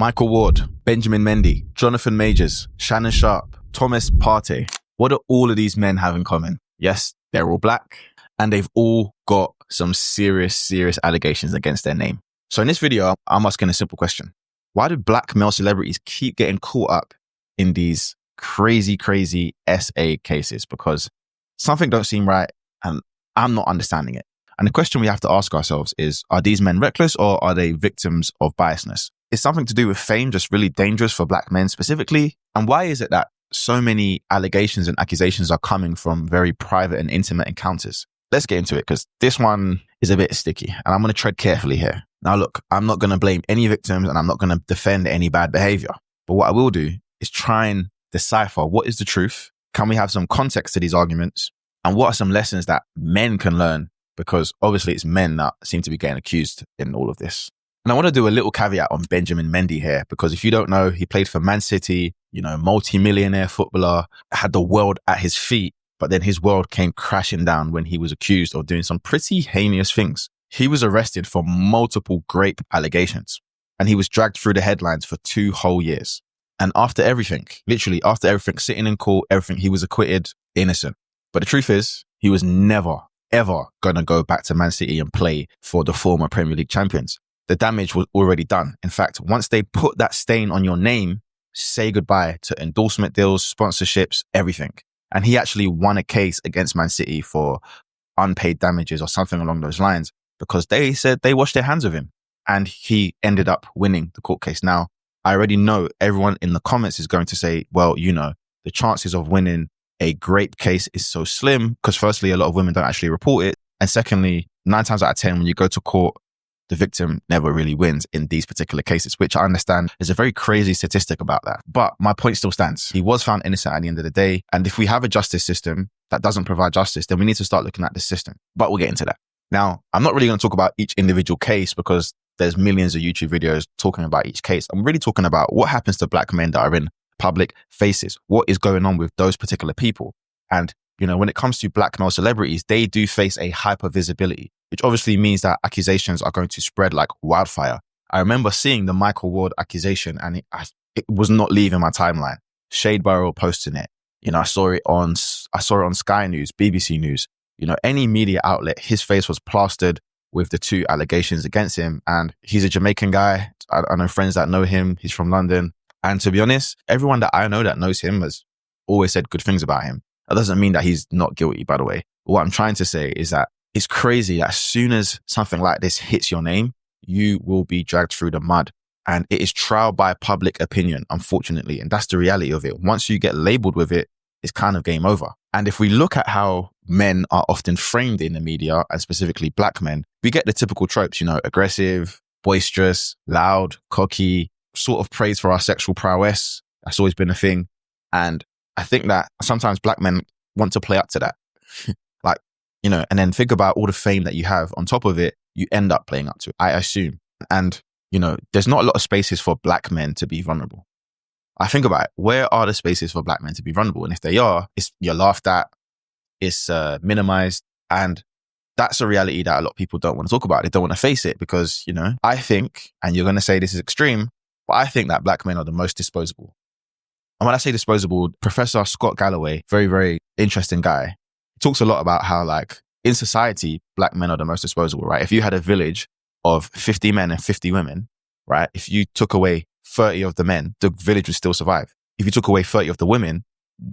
Michael Ward, Benjamin Mendy, Jonathan Majors, Shannon Sharp, Thomas Partey. What do all of these men have in common? Yes, they're all black and they've all got some serious allegations against their name. So in this video, I'm asking a simple question. Why do black male celebrities keep getting caught up in these crazy SA cases? Because something don't seem right and I'm not understanding it. And the question we have to ask ourselves is, are these men reckless or are they victims of biasness? Is something to do with fame just really dangerous for black men specifically? And why is it that so many allegations and accusations are coming from very private and intimate encounters? Let's get into it because this one is a bit sticky and I'm going to tread carefully here. Now look, I'm not going to blame any victims and I'm not going to defend any bad behavior. But what I will do is try and decipher what is the truth. Can we have some context to these arguments? And what are some lessons that men can learn? Because obviously it's men that seem to be getting accused in all of this. And I want to do a little caveat on Benjamin Mendy here, because if you don't know, he played for Man City, multi-millionaire footballer, had the world at his feet, but then his world came crashing down when he was accused of doing some pretty heinous things. He was arrested for multiple rape allegations and he was dragged through the headlines for 2 whole years. And after everything, literally after everything, sitting in court, everything, he was acquitted, innocent. But the truth is, he was never, ever going to go back to Man City and play for the former Premier League champions. The damage was already done. In fact, once they put that stain on your name, say goodbye to endorsement deals, sponsorships, everything. And he actually won a case against Man City for unpaid damages or something along those lines because they said they washed their hands of him and he ended up winning the court case. Now, I already know everyone in the comments is going to say, well, the chances of winning a rape case is so slim because firstly, a lot of women don't actually report it. And secondly, 9 times out of 10, when you go to court, the victim never really wins in these particular cases, which I understand is a very crazy statistic about that. But my point still stands. He was found innocent at the end of the day. And if we have a justice system that doesn't provide justice, then we need to start looking at the system. But we'll get into that. Now, I'm not really going to talk about each individual case because there's millions of YouTube videos talking about each case. I'm really talking about what happens to black men that are in public faces. What is going on with those particular people? And when it comes to black male celebrities, they do face a hyper visibility, which obviously means that accusations are going to spread like wildfire. I remember seeing the Michael Ward accusation and it was not leaving my timeline. Shade Barrel posting it. I saw it on Sky News, BBC News, any media outlet. His face was plastered with the 2 allegations against him. And he's a Jamaican guy. I know friends that know him. He's from London. And to be honest, everyone that I know that knows him has always said good things about him. That doesn't mean that he's not guilty, by the way. What I'm trying to say is that it's crazy that as soon as something like this hits your name, you will be dragged through the mud. And it is trial by public opinion, unfortunately. And that's the reality of it. Once you get labeled with it, it's kind of game over. And if we look at how men are often framed in the media, and specifically black men, we get the typical tropes, aggressive, boisterous, loud, cocky, sort of praise for our sexual prowess. That's always been a thing. And I think that sometimes black men want to play up to that. And then think about all the fame that you have on top of it, you end up playing up to it, I assume. And, there's not a lot of spaces for black men to be vulnerable. I think about it. Where are the spaces for black men to be vulnerable? And if they are, you're laughed at, it's minimized. And that's a reality that a lot of people don't want to talk about. They don't want to face it because, I think, and you're going to say this is extreme, but I think that black men are the most disposable. And when I say disposable, Professor Scott Galloway, very, very interesting guy, talks a lot about how in society, black men are the most disposable, right? If you had a village of 50 men and 50 women, right? If you took away 30 of the men, the village would still survive. If you took away 30 of the women,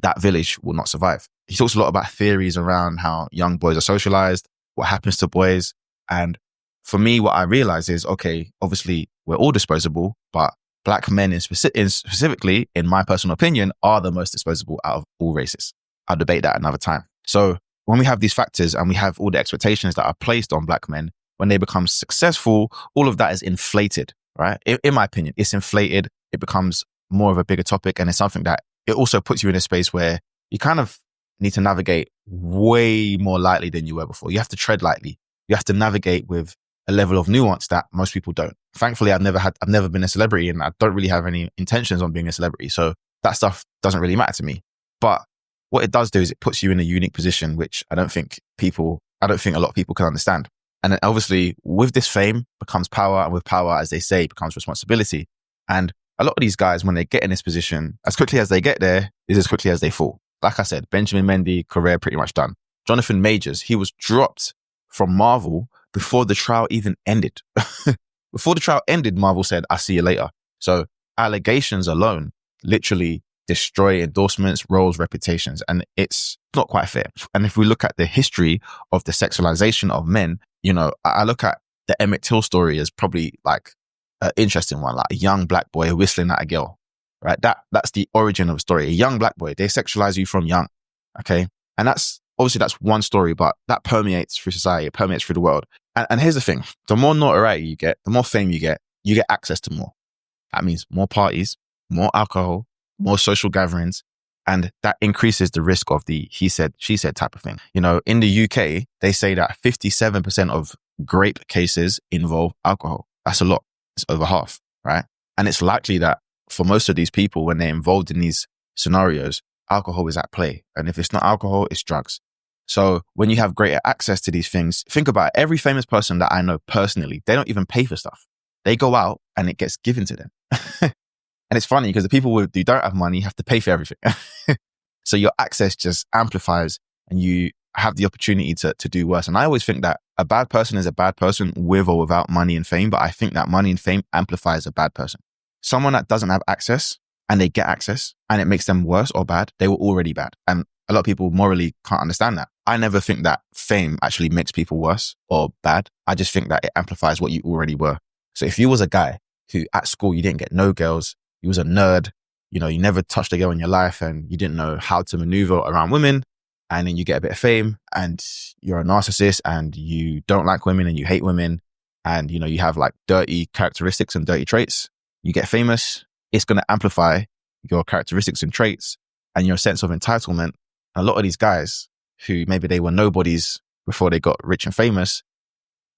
that village will not survive. He talks a lot about theories around how young boys are socialized, what happens to boys. And for me, what I realize is, okay, obviously we're all disposable, but black men specifically, in my personal opinion, are the most disposable out of all races. I'll debate that another time. So when we have these factors and we have all the expectations that are placed on black men, when they become successful, all of that is inflated, right? In my opinion, it's inflated. It becomes more of a bigger topic. And it's something that it also puts you in a space where you kind of need to navigate way more lightly than you were before. You have to tread lightly. You have to navigate with a level of nuance that most people don't. Thankfully, I've never been a celebrity and I don't really have any intentions on being a celebrity. So that stuff doesn't really matter to me. But what it does do is it puts you in a unique position, which I don't think a lot of people can understand. And then obviously with this fame becomes power, and with power, as they say, becomes responsibility. And a lot of these guys, when they get in this position, as quickly as they get there is as quickly as they fall. Like I said, Benjamin Mendy, career pretty much done. Jonathan Majors, he was dropped from Marvel before the trial even ended. Before the trial ended, Marvel said, "I'll see you later." So allegations alone literally destroy endorsements, roles, reputations, and it's not quite fair. And if we look at the history of the sexualization of men, I look at the Emmett Till story as probably like an interesting one, like a young black boy whistling at a girl, right? That's the origin of the story. A young black boy, they sexualize you from young, okay? And that's one story, but that permeates through society, it permeates through the world. And here's the thing, the more notoriety you get, the more fame you get access to more. That means more parties, more alcohol, more social gatherings, and that increases the risk of the he said, she said type of thing. In the UK, they say that 57% of grape cases involve alcohol. That's a lot. It's over half, right? And it's likely that for most of these people, when they're involved in these scenarios, alcohol is at play. And if it's not alcohol, it's drugs. So when you have greater access to these things, think about it. Every famous person that I know personally, they don't even pay for stuff. They go out and it gets given to them. And it's funny because the people who don't have money have to pay for everything. So your access just amplifies and you have the opportunity to do worse. And I always think that a bad person is a bad person with or without money and fame. But I think that money and fame amplifies a bad person. Someone that doesn't have access and they get access and it makes them worse or bad, they were already bad. And a lot of people morally can't understand that. I never think that fame actually makes people worse or bad. I just think that it amplifies what you already were. So if you was a guy who at school, you didn't get no girls, you was a nerd, you never touched a girl in your life and you didn't know how to maneuver around women, and then you get a bit of fame and you're a narcissist and you don't like women and you hate women and, you have like dirty characteristics and dirty traits, you get famous, it's going to amplify your characteristics and traits and your sense of entitlement. A lot of these guys who maybe they were nobodies before they got rich and famous,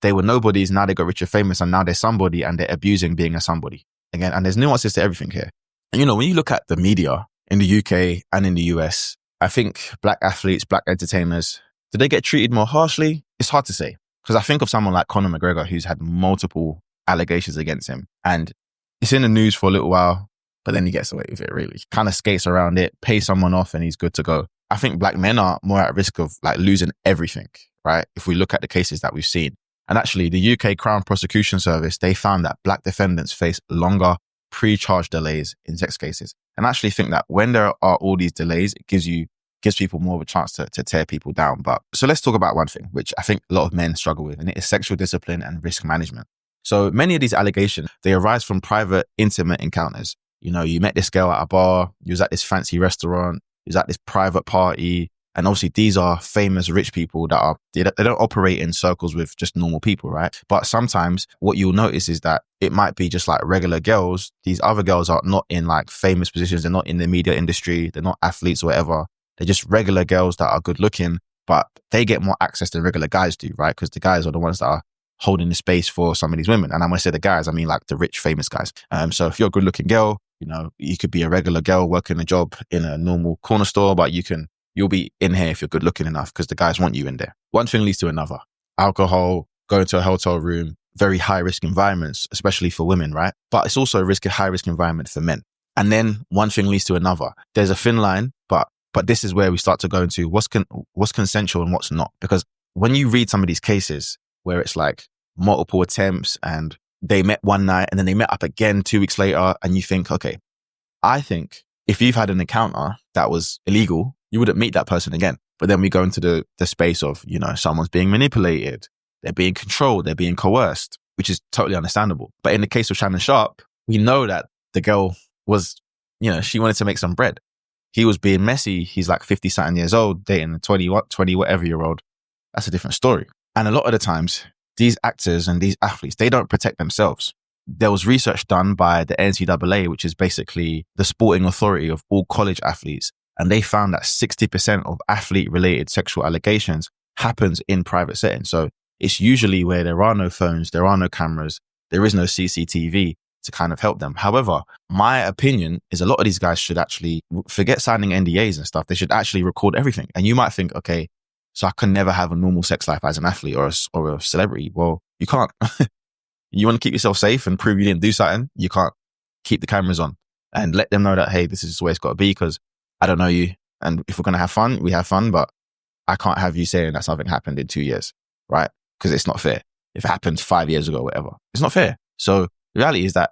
they were nobodies, now they got rich and famous and now they're somebody and they're abusing being a somebody. Again, and there's nuances to everything here. And when you look at the media in the UK and in the US, I think black athletes, black entertainers, do they get treated more harshly? It's hard to say. Because I think of someone like Conor McGregor, who's had multiple allegations against him. And it's in the news for a little while, but then he gets away with it, really. Kind of skates around it, pays someone off, and he's good to go. I think black men are more at risk of like losing everything, right? If we look at the cases that we've seen. And actually, the UK Crown Prosecution Service, they found that black defendants face longer pre-charge delays in sex cases. And I actually think that when there are all these delays, it gives people more of a chance to tear people down. But so let's talk about one thing, which I think a lot of men struggle with, and it is sexual discipline and risk management. So many of these allegations, they arise from private, intimate encounters. You met this girl at a bar, you was at this fancy restaurant, you was at this private party. And obviously these are famous rich people that they don't operate in circles with just normal people, right? But sometimes what you'll notice is that it might be just like regular girls. These other girls are not in like famous positions. They're not in the media industry. They're not athletes or whatever. They're just regular girls that are good looking, but they get more access than regular guys do, right? Because the guys are the ones that are holding the space for some of these women. And when I say the guys, I mean like the rich, famous guys. So if you're a good looking girl, you could be a regular girl working a job in a normal corner store, but you'll be in here if you're good looking enough because the guys want you in there. One thing leads to another. Alcohol, going to a hotel room, very high risk environments, especially for women, right? But it's also a high risk environment for men. And then one thing leads to another. There's a thin line, but this is where we start to go into what's consensual and what's not. Because when you read some of these cases where it's like multiple attempts and they met one night and then they met up again 2 weeks later and you think, okay, I think if you've had an encounter that was illegal, you wouldn't meet that person again. But then we go into the space of, someone's being manipulated, they're being controlled, they're being coerced, which is totally understandable. But in the case of Shannon Sharp, we know that the girl was, she wanted to make some bread. He was being messy. He's like 50-something years old, dating a 20 whatever year old. That's a different story. And a lot of the times, these actors and these athletes, they don't protect themselves. There was research done by the NCAA, which is basically the sporting authority of all college athletes. And they found that 60% of athlete-related sexual allegations happens in private settings. So it's usually where there are no phones, there are no cameras, there is no CCTV to kind of help them. However, my opinion is a lot of these guys should actually forget signing NDAs and stuff. They should actually record everything. And you might think, okay, so I can never have a normal sex life as an athlete or a celebrity. Well, you can't. You want to keep yourself safe and prove you didn't do something? You can't. keep the cameras on and let them know that, hey, this is the way it's got to be, because I don't know you. And if we're going to have fun, we have fun, but I can't have you saying that something happened in 2 years, right? Because it's not fair. If it happened 5 years ago or whatever, it's not fair. So the reality is that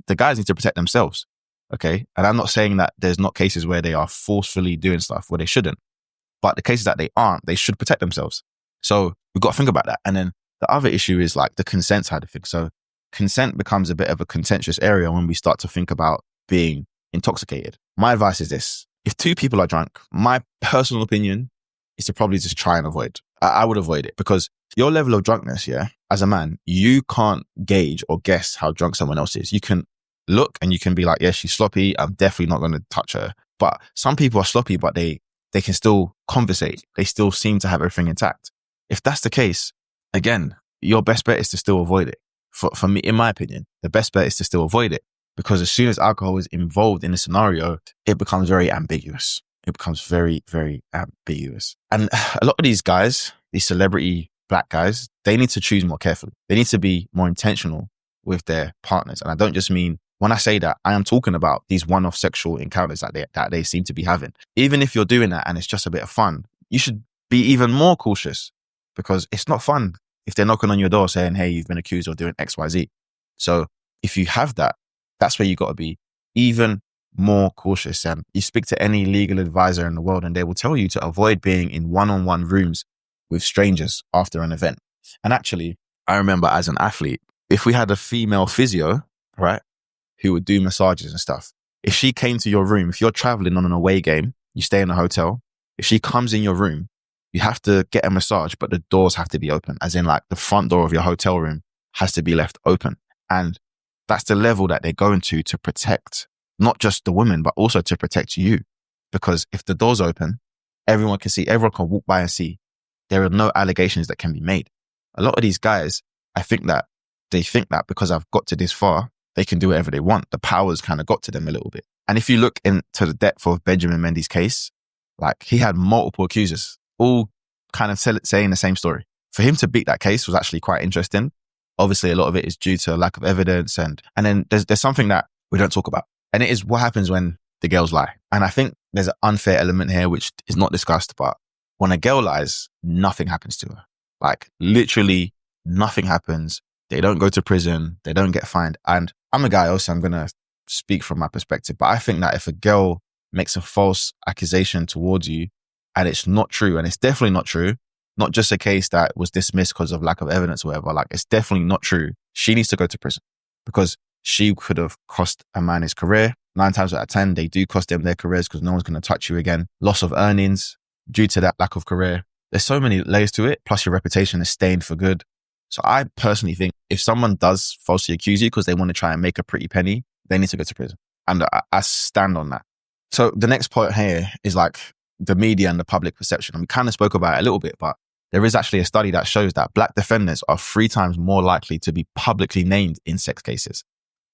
the guys need to protect themselves, okay? And I'm not saying that there's not cases where they are forcefully doing stuff where they shouldn't, but the cases that they aren't, they should protect themselves. So we've got to think about that. And then the other issue is like the consent side of things. So consent becomes a bit of a contentious area when we start to think about being intoxicated. My advice is this. If two people are drunk, my personal opinion is to probably just try and avoid. I would avoid it, because your level of drunkenness, yeah, as a man, you can't gauge or guess how drunk someone else is. You can look and you can be like, yeah, she's sloppy. I'm definitely not going to touch her. But some people are sloppy, but they can still conversate. They still seem to have everything intact. If that's the case, again, your best bet is to still avoid it. For me, in my opinion, the best bet is to still avoid it, because as soon as alcohol is involved in a scenario, it becomes very ambiguous. It becomes very, very ambiguous. And a lot of these guys, these celebrity black guys, they need to choose more carefully. They need to be more intentional with their partners. And I don't just mean, when I say that, I am talking about these one-off sexual encounters that they seem to be having. Even if you're doing that and it's just a bit of fun, you should be even more cautious, because it's not fun if they're knocking on your door saying, hey, you've been accused of doing X, Y, Z. So if you have that, that's where you got to be even more cautious. And you speak to any legal advisor in the world and they will tell you to avoid being in one-on-one rooms with strangers after an event. And actually, I remember as an athlete, if we had a female physio, right, who would do massages and stuff, if she came to your room, if you're traveling on an away game, you stay in a hotel, if she comes in your room, you have to get a massage, but the doors have to be open, as in like the front door of your hotel room has to be left open. And that's the level that they're going to protect not just the woman, but also to protect you. Because if the door's open, everyone can see, everyone can walk by and see. There are no allegations that can be made. A lot of these guys, I think that they think that because I've got to this far, they can do whatever they want. The power's kind of got to them a little bit. And if you look into the depth of Benjamin Mendy's case, like he had multiple accusers, all kind of saying the same story. For him to beat that case was actually quite interesting. Obviously, a lot of it is due to a lack of evidence. And then there's something that we don't talk about. And it is what happens when the girls lie. And I think there's an unfair element here, which is not discussed, but when a girl lies, nothing happens to her. Like literally nothing happens. They don't go to prison. They don't get fined. And I'm a guy also, I'm going to speak from my perspective, but I think that if a girl makes a false accusation towards you and it's not true, and it's definitely not true, not just a case that was dismissed because of lack of evidence or whatever, like it's definitely not true, she needs to go to prison, because she could have cost a man his career. 9 times out of 10, they do cost them their careers because no one's going to touch you again. Loss of earnings due to that lack of career. There's so many layers to it. Plus your reputation is stained for good. So I personally think if someone does falsely accuse you because they want to try and make a pretty penny, they need to go to prison. And I stand on that. So the next point here is like the media and the public perception. And we kind of spoke about it a little bit, but there is actually a study that shows that black defendants are 3 times more likely to be publicly named in sex cases.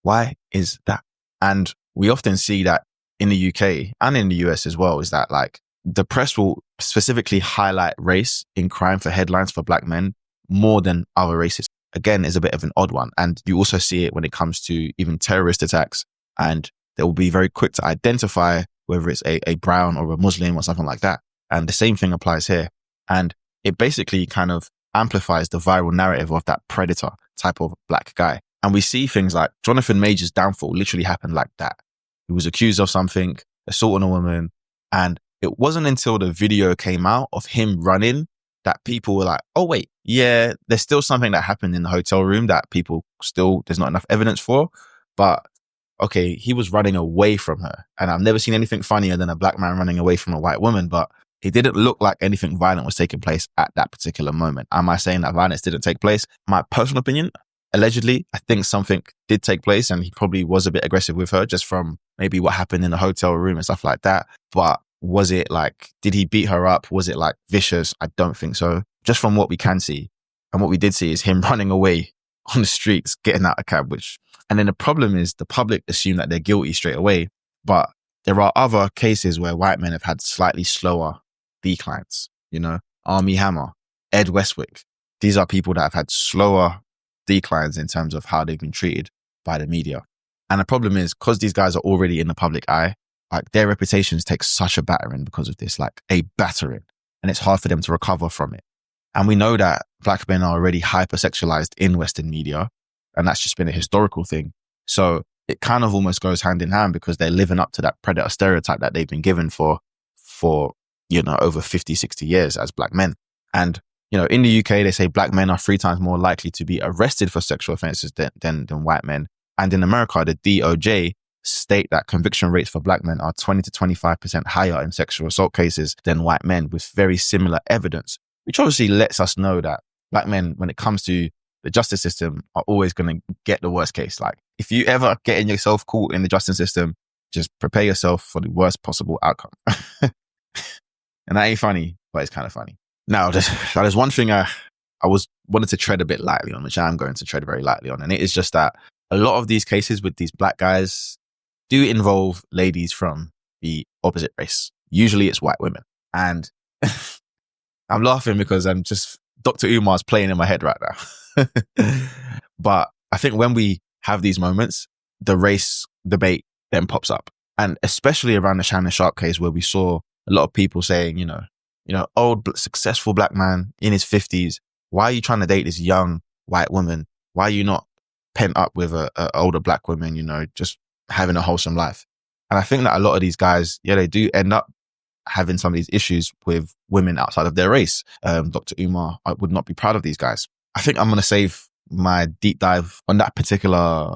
Why is that? And we often see that in the UK and in the US as well, is that like the press will specifically highlight race in crime for headlines for black men more than other races. Again, is a bit of an odd one. And you also see it when it comes to even terrorist attacks. And they will be very quick to identify whether it's a brown or a Muslim or something like that. And the same thing applies here. And it basically kind of amplifies the viral narrative of that predator type of black guy. And we see things like Jonathan Major's downfall literally happened like that. He was accused of something, assaulting a woman. And it wasn't until the video came out of him running that people were like, oh, wait, yeah, there's still something that happened in the hotel room that people still, there's not enough evidence for. But okay, he was running away from her. And I've never seen anything funnier than a black man running away from a white woman, but it didn't look like anything violent was taking place at that particular moment. Am I saying that violence didn't take place? My personal opinion, allegedly, I think something did take place and he probably was a bit aggressive with her just from maybe what happened in the hotel room and stuff like that. But was it like, did he beat her up? Was it like vicious? I don't think so. Just from what we can see. And what we did see is him running away on the streets, getting out a cab, and then the problem is the public assume that they're guilty straight away. But there are other cases where white men have had slightly slower declines, you know, Armie Hammer, Ed Westwick. These are people that have had slower declines in terms of how they've been treated by the media. And the problem is, because these guys are already in the public eye, like their reputations take such a battering because of this, like a battering. And it's hard for them to recover from it. And we know that black men are already hypersexualized in Western media. And that's just been a historical thing. So it kind of almost goes hand in hand because they're living up to that predator stereotype that they've been given for, over 50, 60 years as black men. And, in the UK, they say black men are 3 times more likely to be arrested for sexual offenses than white men. And in America, the DOJ state that conviction rates for black men are 20 to 25% higher in sexual assault cases than white men, with very similar evidence, which obviously lets us know that black men, when it comes to the justice system, are always going to get the worst case. Like, if you ever getting yourself caught in the justice system, just prepare yourself for the worst possible outcome. And that ain't funny, but it's kind of funny. Now, there's one thing I wanted to tread a bit lightly on, which I'm going to tread very lightly on. And it is just that a lot of these cases with these black guys do involve ladies from the opposite race. Usually it's white women. And I'm laughing because Dr. Umar's playing in my head right now. But I think when we have these moments, the race debate then pops up. And especially around the Shannon Sharpe case, where we saw a lot of people saying, old, successful black man in his 50s, why are you trying to date this young white woman? Why are you not pent up with a older black woman, just having a wholesome life? And I think that a lot of these guys, they do end up having some of these issues with women outside of their race. Dr. Umar, I would not be proud of these guys. I think I'm going to save my deep dive on that particular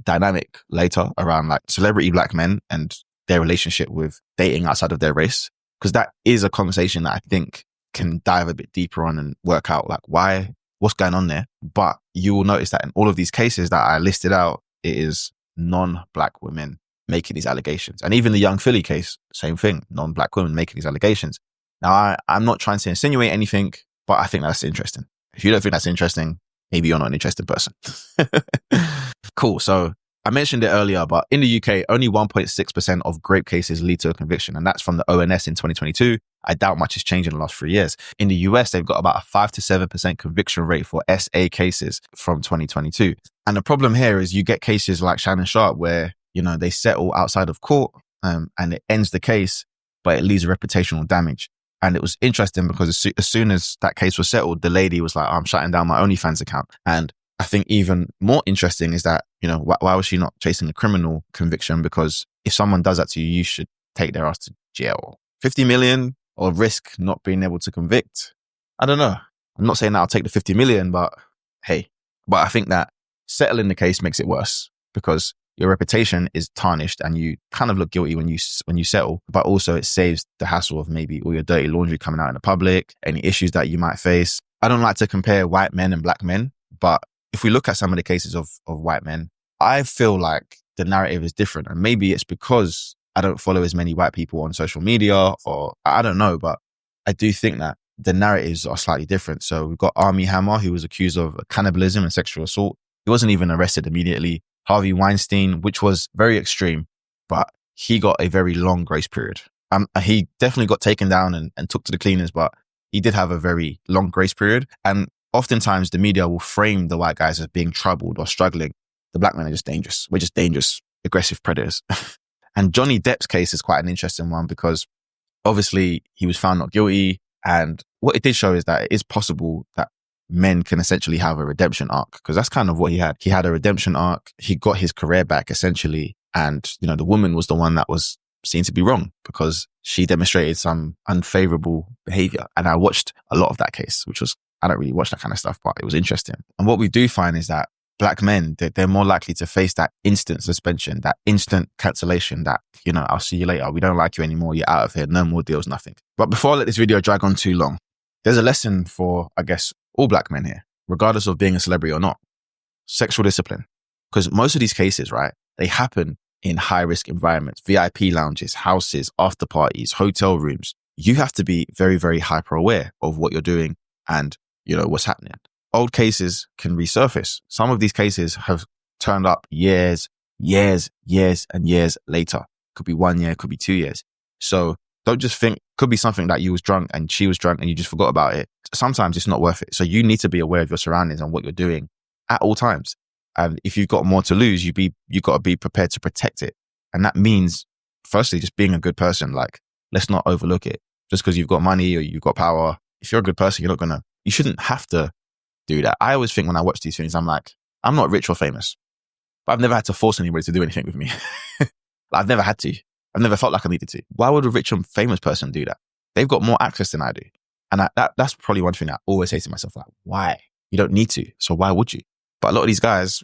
dynamic later around like celebrity black men and their relationship with dating outside of their race. Because that is a conversation that I think can dive a bit deeper on and work out like what's going on there. But you will notice that in all of these cases that I listed out, it is non-black women making these allegations. And even the Young Philly case, same thing, non-black women making these allegations. Now, I'm not trying to insinuate anything, but I think that's interesting. If you don't think that's interesting, maybe you're not an interested person. Cool. So I mentioned it earlier, but in the UK, only 1.6% of rape cases lead to a conviction. And that's from the ONS in 2022. I doubt much has changed in the last 3 years. In the US, they've got about a 5 to 7% conviction rate for SA cases from 2022. And the problem here is you get cases like Shannon Sharpe where, they settle outside of court and it ends the case, but it leaves a reputational damage. And it was interesting because as soon as that case was settled, the lady was like, I'm shutting down my OnlyFans account. And I think even more interesting is that, why was she not chasing a criminal conviction? Because if someone does that to you, you should take their ass to jail. 50 million or risk not being able to convict. I don't know. I'm not saying that I'll take the 50 million, but hey, but I think that settling the case makes it worse because your reputation is tarnished and you kind of look guilty when you settle, but also it saves the hassle of maybe all your dirty laundry coming out in the public, any issues that you might face. I don't like to compare white men and black men, but if we look at some of the cases of white men, I feel like the narrative is different. And maybe it's because I don't follow as many white people on social media, or I don't know, but I do think that the narratives are slightly different. So we've got Armie Hammer, who was accused of cannibalism and sexual assault. He wasn't even arrested immediately. Harvey Weinstein, which was very extreme, but he got a very long grace period. He definitely got taken down and took to the cleaners, but he did have a very long grace period. And oftentimes the media will frame the white guys as being troubled or struggling. The black men are just dangerous. We're just dangerous, aggressive predators. And Johnny Depp's case is quite an interesting one because obviously he was found not guilty. And what it did show is that it is possible that men can essentially have a redemption arc, because that's kind of what he had. He had a redemption arc. He got his career back essentially. And, the woman was the one that was seen to be wrong because she demonstrated some unfavorable behavior. And I watched a lot of that case, which was, I don't really watch that kind of stuff, but it was interesting. And what we do find is that black men, they're more likely to face that instant suspension, that instant cancellation, that, I'll see you later. We don't like you anymore. You're out of here. No more deals, nothing. But before I let this video drag on too long, there's a lesson for, I guess, all black men here, regardless of being a celebrity or not. Sexual discipline. Because most of these cases, right, they happen in high-risk environments, VIP lounges, houses, after parties, hotel rooms. You have to be very, very hyper-aware of what you're doing and, what's happening. Old cases can resurface. Some of these cases have turned up years and years later. Could be 1 year, could be 2 years. So don't just think, could be something that you was drunk and she was drunk and you just forgot about it. Sometimes it's not worth it. So you need to be aware of your surroundings and what you're doing at all times. And if you've got more to lose, you got to be prepared to protect it. And that means, firstly, just being a good person. Like, let's not overlook it. Just because you've got money or you've got power, if you're a good person, you shouldn't have to do that. I always think when I watch these things, I'm like, I'm not rich or famous, but I've never had to force anybody to do anything with me. I've never had to. I've never felt like I needed to. Why would a rich and famous person do that? They've got more access than I do. And that's probably one thing I always say to myself, like, why? You don't need to. So why would you? But a lot of these guys,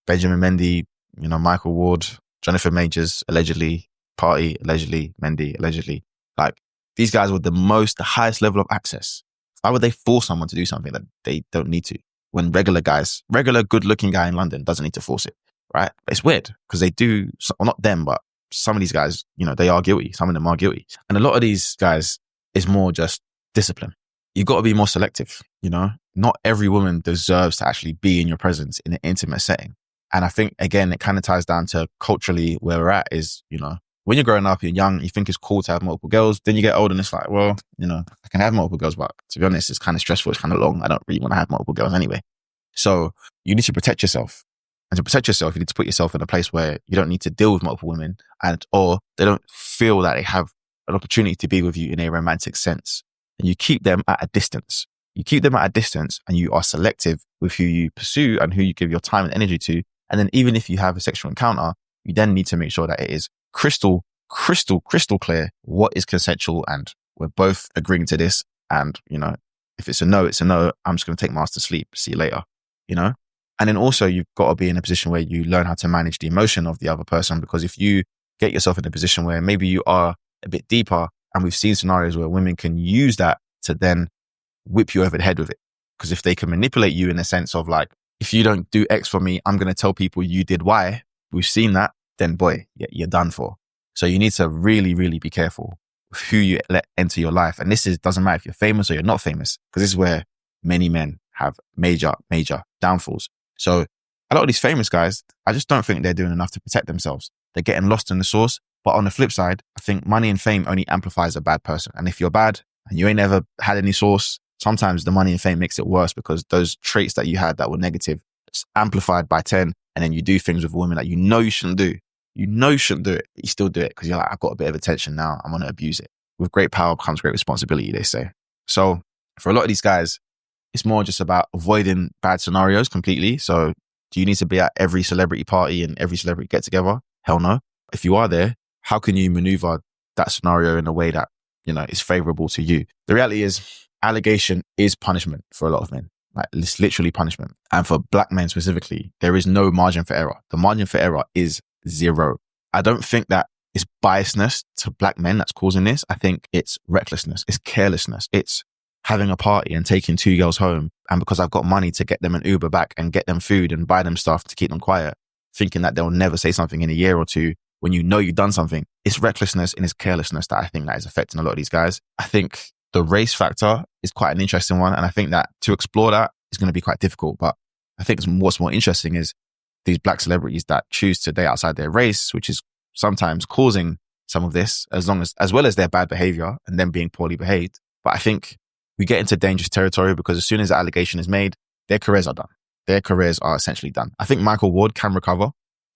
Benjamin Mendy, Michael Ward, Jonathan Majors, allegedly, Party, allegedly, Mendy, allegedly. Like, these guys with the highest level of access. Why would they force someone to do something that they don't need to? When regular good-looking guy in London doesn't need to force it, right? It's weird because they do, well, not them, but some of these guys, they are guilty. Some of them are guilty. And a lot of these guys is more just discipline. You've got to be more selective, Not every woman deserves to actually be in your presence in an intimate setting. And I think, again, it kind of ties down to culturally where we're at is, when you're growing up, you're young, you think it's cool to have multiple girls. Then you get older and it's like, well, I can have multiple girls, but to be honest, it's kind of stressful. It's kind of long. I don't really want to have multiple girls anyway. So you need to protect yourself. And to protect yourself, you need to put yourself in a place where you don't need to deal with multiple women or they don't feel that they have an opportunity to be with you in a romantic sense. And you keep them at a distance. You keep them at a distance and you are selective with who you pursue and who you give your time and energy to. And then even if you have a sexual encounter, you then need to make sure that it is crystal clear what is consensual and we're both agreeing to this. And, if it's a no, it's a no. I'm just going to take my ass to sleep. See you later, And then also you've got to be in a position where you learn how to manage the emotion of the other person, because if you get yourself in a position where maybe you are a bit deeper, and we've seen scenarios where women can use that to then whip you over the head with it. Because if they can manipulate you in the sense of like, if you don't do X for me, I'm going to tell people you did Y. We've seen that, then boy, you're done for. So you need to really, really be careful with who you let enter your life. And doesn't matter if you're famous or you're not famous, because this is where many men have major, major downfalls. So a lot of these famous guys, I just don't think they're doing enough to protect themselves. They're getting lost in the sauce. But on the flip side, I think money and fame only amplifies a bad person. And if you're bad and you ain't never had any sauce, sometimes the money and fame makes it worse because those traits that you had that were negative, it's amplified by 10. And then you do things with women that you shouldn't do. You shouldn't do it, but you still do it because you're like, I've got a bit of attention now. I'm going to abuse it. With great power comes great responsibility, they say. So for a lot of these guys, it's more just about avoiding bad scenarios completely. So do you need to be at every celebrity party and every celebrity get together? Hell no. If you are there, how can you maneuver that scenario in a way that, is favorable to you? The reality is allegation is punishment for a lot of men. Like, it's literally punishment. And for black men specifically, there is no margin for error. The margin for error is 0. I don't think that it's biasness to black men that's causing this. I think it's recklessness. It's carelessness. It's having a party and taking 2 girls home. And because I've got money to get them an Uber back and get them food and buy them stuff to keep them quiet, thinking that they'll never say something in a year or two when you've done something. It's recklessness and it's carelessness that I think that is affecting a lot of these guys. I think the race factor is quite an interesting one. And I think that to explore that is going to be quite difficult. But I think what's more interesting is these black celebrities that choose to date outside their race, which is sometimes causing some of this, as well as their bad behavior and them being poorly behaved. But I think we get into dangerous territory because as soon as the allegation is made, their careers are done. Their careers are essentially done. I think Michael Ward can recover.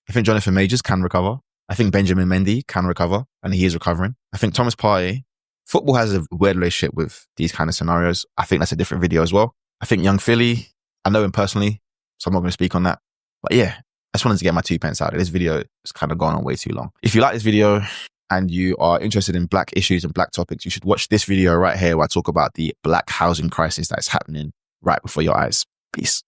I think Jonathan Majors can recover. I think Benjamin Mendy can recover, and he is recovering. I think Thomas Partey, football has a weird relationship with these kind of scenarios. I think that's a different video as well. I think young Philly, I know him personally, so I'm not going to speak on that. But yeah, I just wanted to get my 2 pence out. This video has kind of gone on way too long. If you like this video and you are interested in black issues and black topics, you should watch this video right here where I talk about the black housing crisis that is happening right before your eyes. Peace.